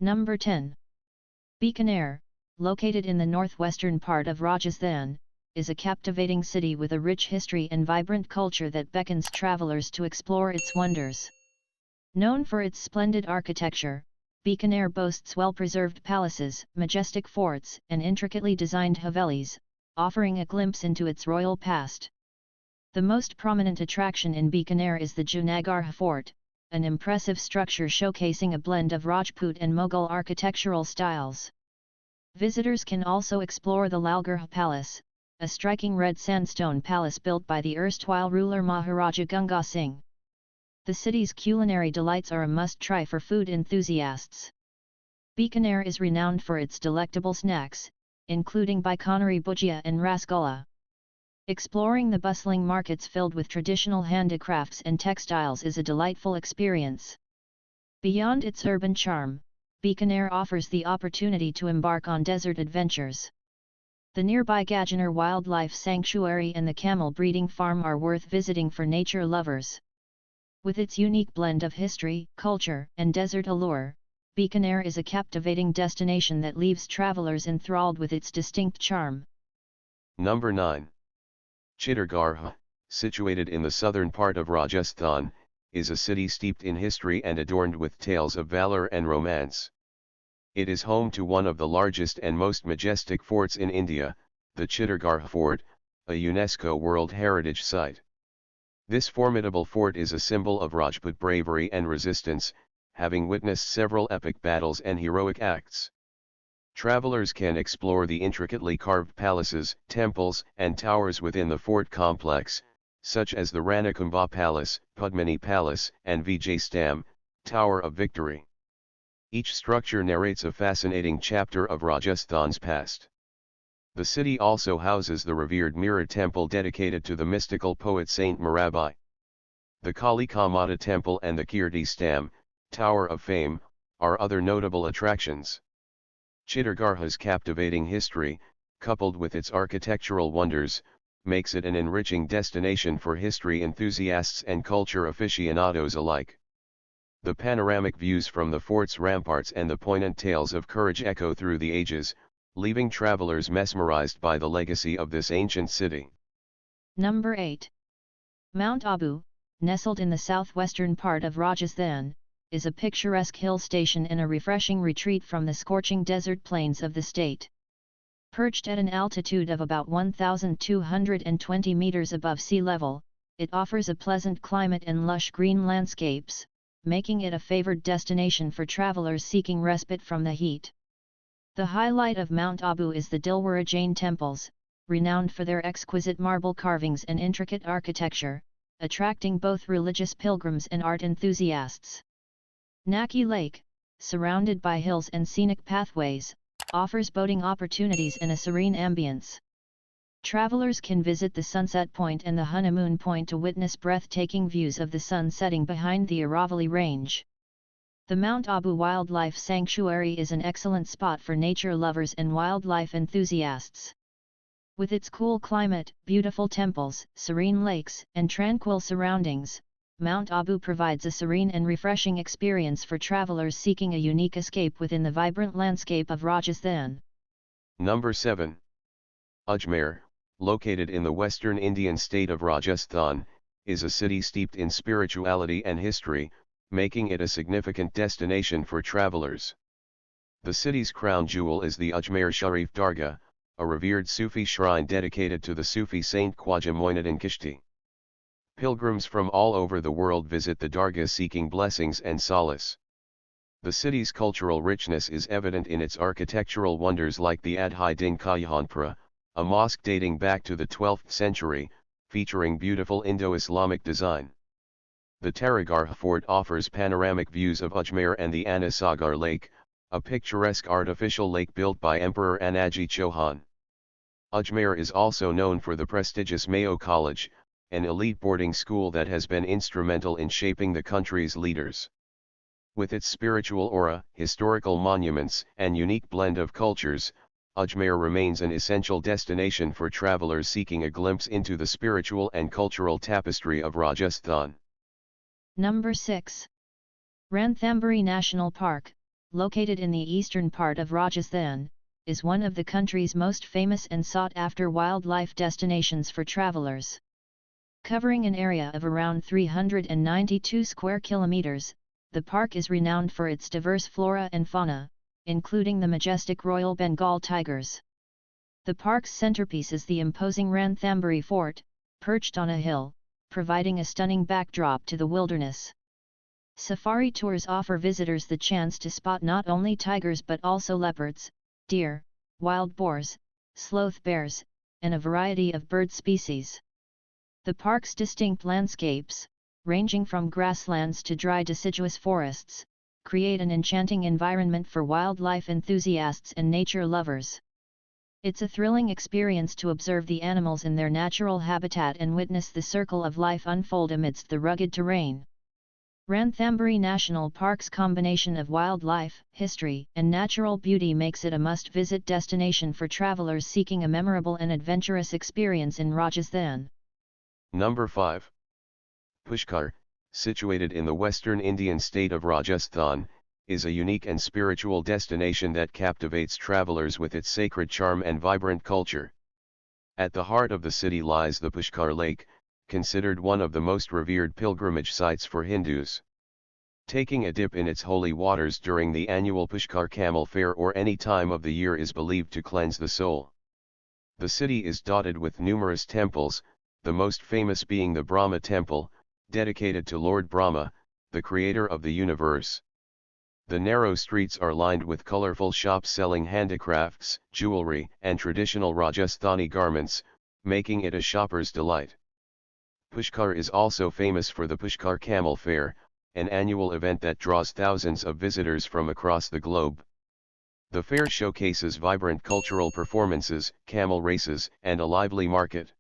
Number 10. Bikaner, located in the northwestern part of Rajasthan, is a captivating city with a rich history and vibrant culture that beckons travelers to explore its wonders. Known for its splendid architecture, Bikaner boasts well-preserved palaces, majestic forts, and intricately designed havelis, offering a glimpse into its royal past. The most prominent attraction in Bikaner is the Mehrangarh Fort, an impressive structure showcasing a blend of Rajput and Mughal architectural styles. Visitors can also explore the Lalgarh Palace, a striking red sandstone palace built by the erstwhile ruler Maharaja Ganga Singh. The city's culinary delights are a must-try for food enthusiasts. Bikaner is renowned for its delectable snacks, including bikaneri bhujia and rasgulla. Exploring the bustling markets filled with traditional handicrafts and textiles is a delightful experience. Beyond its urban charm, Bikaner offers the opportunity to embark on desert adventures. The nearby Gajiner Wildlife Sanctuary and the camel breeding farm are worth visiting for nature lovers. With its unique blend of history, culture, and desert allure, Bikaner is a captivating destination that leaves travelers enthralled with its distinct charm. Number 9. Chittorgarh, situated in the southern part of Rajasthan, is a city steeped in history and adorned with tales of valor and romance. It is home to one of the largest and most majestic forts in India, the Chittorgarh Fort, a UNESCO World Heritage Site. This formidable fort is a symbol of Rajput bravery and resistance, having witnessed several epic battles and heroic acts. Travelers can explore the intricately carved palaces, temples, and towers within the fort complex, such as the Ranthambore Palace, Padmini Palace, and Vijay Stam, Tower of Victory. Each structure narrates a fascinating chapter of Rajasthan's past. The city also houses the revered Mirror Temple dedicated to the mystical poet Saint Mirabai. The Kalika Mata Temple and the Kirti Stam, Tower of Fame, are other notable attractions. Chittorgarh's captivating history, coupled with its architectural wonders, makes it an enriching destination for history enthusiasts and culture aficionados alike. The panoramic views from the fort's ramparts and the poignant tales of courage echo through the ages, leaving travelers mesmerized by the legacy of this ancient city. Number 8. Mount Abu, nestled in the southwestern part of Rajasthan, is a picturesque hill station and a refreshing retreat from the scorching desert plains of the state. Perched at an altitude of about 1,220 meters above sea level, it offers a pleasant climate and lush green landscapes, making it a favored destination for travelers seeking respite from the heat. The highlight of Mount Abu is the Dilwara Jain temples, renowned for their exquisite marble carvings and intricate architecture, attracting both religious pilgrims and art enthusiasts. Naki Lake, surrounded by hills and scenic pathways, offers boating opportunities and a serene ambience. Travelers can visit the Sunset Point and the Honeymoon Point to witness breathtaking views of the sun setting behind the Aravalli Range. The Mount Abu Wildlife Sanctuary is an excellent spot for nature lovers and wildlife enthusiasts. With its cool climate, beautiful temples, serene lakes, and tranquil surroundings, Mount Abu provides a serene and refreshing experience for travelers seeking a unique escape within the vibrant landscape of Rajasthan. Number 7. Ajmer, located in the western Indian state of Rajasthan, is a city steeped in spirituality and history, making it a significant destination for travelers. The city's crown jewel is the Ajmer Sharif Dargah, a revered Sufi shrine dedicated to the Sufi saint Khwaja Moinuddin Chishti. Pilgrims from all over the world visit the Dargah seeking blessings and solace. The city's cultural richness is evident in its architectural wonders like the Adhai Din Khajanpura, a mosque dating back to the 12th century, featuring beautiful Indo-Islamic design. The Chittorgarh Fort offers panoramic views of Ajmer and the Anasagar Lake, a picturesque artificial lake built by Emperor Anaji Chauhan. Ajmer is also known for the prestigious Mayo College, an elite boarding school that has been instrumental in shaping the country's leaders. With its spiritual aura, historical monuments, and unique blend of cultures, Ajmer remains an essential destination for travelers seeking a glimpse into the spiritual and cultural tapestry of Rajasthan. Number 6. Ranthambore National Park, located in the eastern part of Rajasthan, is one of the country's most famous and sought-after wildlife destinations for travelers. Covering an area of around 392 square kilometers, the park is renowned for its diverse flora and fauna, including the majestic Royal Bengal Tigers. The park's centerpiece is the imposing Ranthambore Fort, perched on a hill, providing a stunning backdrop to the wilderness. Safari tours offer visitors the chance to spot not only tigers but also leopards, deer, wild boars, sloth bears, and a variety of bird species. The park's distinct landscapes, ranging from grasslands to dry deciduous forests, create an enchanting environment for wildlife enthusiasts and nature lovers. It's a thrilling experience to observe the animals in their natural habitat and witness the circle of life unfold amidst the rugged terrain. Ranthambore National Park's combination of wildlife, history, and natural beauty makes it a must-visit destination for travelers seeking a memorable and adventurous experience in Rajasthan. Number 5. Pushkar, situated in the western Indian state of Rajasthan, is a unique and spiritual destination that captivates travelers with its sacred charm and vibrant culture. At the heart of the city lies the Pushkar Lake, considered one of the most revered pilgrimage sites for Hindus. Taking a dip in its holy waters during the annual Pushkar Camel Fair or any time of the year is believed to cleanse the soul. The city is dotted with numerous temples, the most famous being the Brahma Temple, dedicated to Lord Brahma, the creator of the universe. The narrow streets are lined with colorful shops selling handicrafts, jewelry, and traditional Rajasthani garments, making it a shopper's delight. Pushkar is also famous for the Pushkar Camel Fair, an annual event that draws thousands of visitors from across the globe. The fair showcases vibrant cultural performances, camel races, and a lively market.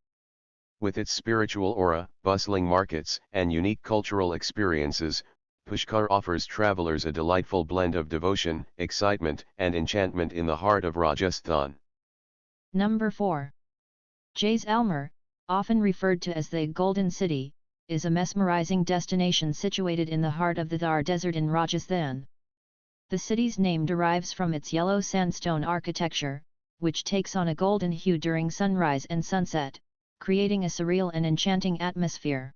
With its spiritual aura, bustling markets, and unique cultural experiences, Pushkar offers travelers a delightful blend of devotion, excitement, and enchantment in the heart of Rajasthan. Number 4. Jaisalmer, often referred to as the Golden City, is a mesmerizing destination situated in the heart of the Thar Desert in Rajasthan. The city's name derives from its yellow sandstone architecture, which takes on a golden hue during sunrise and sunset, creating a surreal and enchanting atmosphere.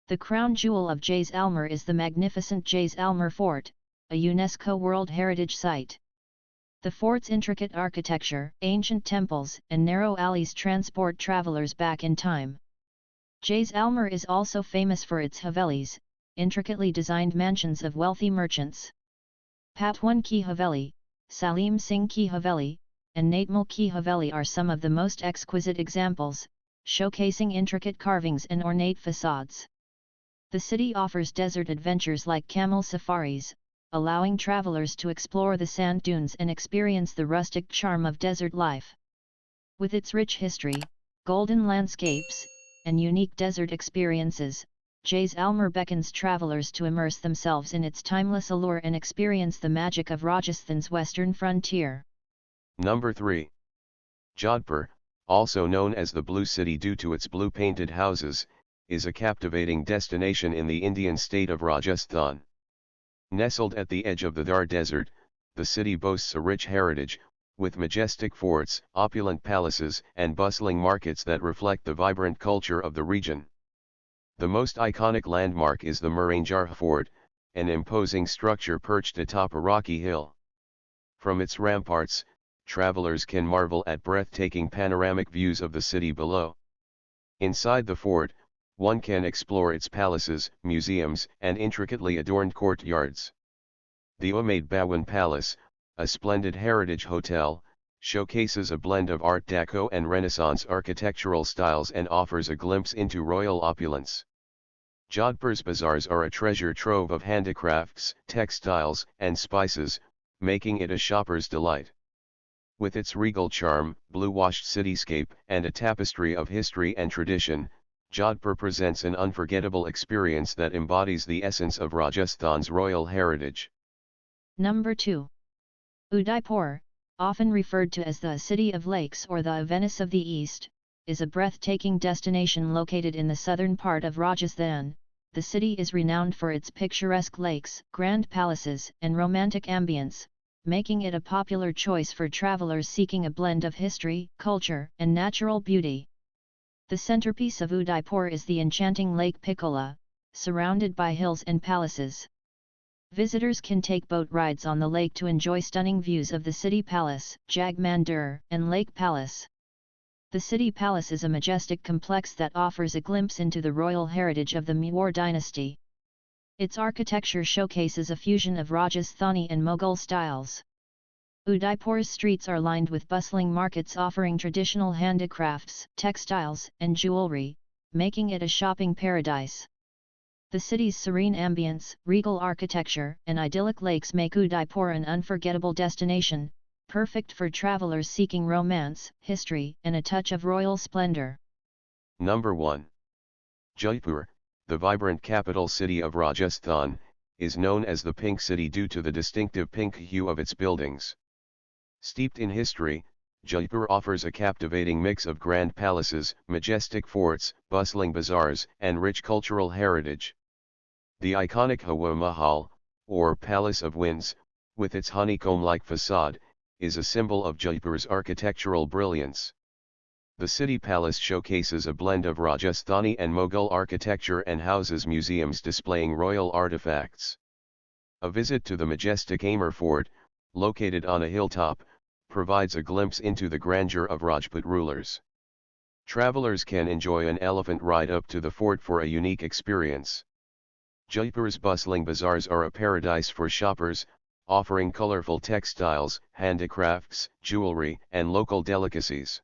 The crown jewel of Jaisalmer is the magnificent Jaisalmer Fort, a UNESCO World Heritage Site. The fort's intricate architecture, ancient temples, and narrow alleys transport travelers back in time. Jaisalmer is also famous for its havelis, intricately designed mansions of wealthy merchants. Patwan Ki Haveli, Salim Singh Ki Haveli, and Natemal Ki Haveli are some of the most exquisite examples, showcasing intricate carvings and ornate facades. The city offers desert adventures like camel safaris, allowing travelers to explore the sand dunes and experience the rustic charm of desert life. With its rich history, golden landscapes, and unique desert experiences, Jaisalmer beckons travelers to immerse themselves in its timeless allure and experience the magic of Rajasthan's western frontier. Number 3. Jodhpur, also known as the Blue City due to its blue painted houses, is a captivating destination in the Indian state of Rajasthan. Nestled at the edge of the Thar Desert, the city boasts a rich heritage, with majestic forts, opulent palaces, and bustling markets that reflect the vibrant culture of the region. The most iconic landmark is the Mehrangarh Fort, an imposing structure perched atop a rocky hill. From its ramparts, travelers can marvel at breathtaking panoramic views of the city below. Inside the fort, one can explore its palaces, museums, and intricately adorned courtyards. The Umaid Bhawan Palace, a splendid heritage hotel, showcases a blend of Art Deco and Renaissance architectural styles and offers a glimpse into royal opulence. Jodhpur's bazaars are a treasure trove of handicrafts, textiles, and spices, making it a shopper's delight. With its regal charm, blue-washed cityscape, and a tapestry of history and tradition, Jodhpur presents an unforgettable experience that embodies the essence of Rajasthan's royal heritage. Number 2. Udaipur, often referred to as the City of Lakes or the Venice of the East, is a breathtaking destination located in the southern part of Rajasthan, the city is renowned for its picturesque lakes, grand palaces, and romantic ambience, making it a popular choice for travelers seeking a blend of history, culture, and natural beauty. The centerpiece of Udaipur is the enchanting Lake Piccola, surrounded by hills and palaces. Visitors can take boat rides on the lake to enjoy stunning views of the city palace, Jag Mandir, and Lake Palace. The city palace is a majestic complex that offers a glimpse into the royal heritage of the Mewar dynasty. Its architecture showcases a fusion of Rajasthani and Mughal styles. Udaipur's streets are lined with bustling markets offering traditional handicrafts, textiles, and jewelry, making it a shopping paradise. The city's serene ambience, regal architecture, and idyllic lakes make Udaipur an unforgettable destination, perfect for travelers seeking romance, history, and a touch of royal splendor. Number 1. Jaipur, the vibrant capital city of Rajasthan, is known as the Pink City due to the distinctive pink hue of its buildings. Steeped in history, Jaipur offers a captivating mix of grand palaces, majestic forts, bustling bazaars, and rich cultural heritage. The iconic Hawa Mahal, or Palace of Winds, with its honeycomb-like facade, is a symbol of Jaipur's architectural brilliance. The city palace showcases a blend of Rajasthani and Mughal architecture and houses museums displaying royal artifacts. A visit to the majestic Ajmer Fort, located on a hilltop, provides a glimpse into the grandeur of Rajput rulers. Travelers can enjoy an elephant ride up to the fort for a unique experience. Jaipur's bustling bazaars are a paradise for shoppers, offering colorful textiles, handicrafts, jewelry, and local delicacies.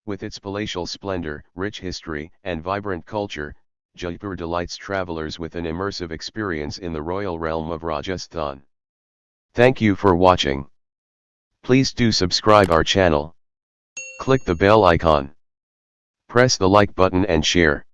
With its palatial splendor, rich history, and vibrant culture, Jaipur delights travelers with an immersive experience in the royal realm of Rajasthan. Thank you for watching. Please do subscribe our channel. Click the bell icon. Press the like button and share.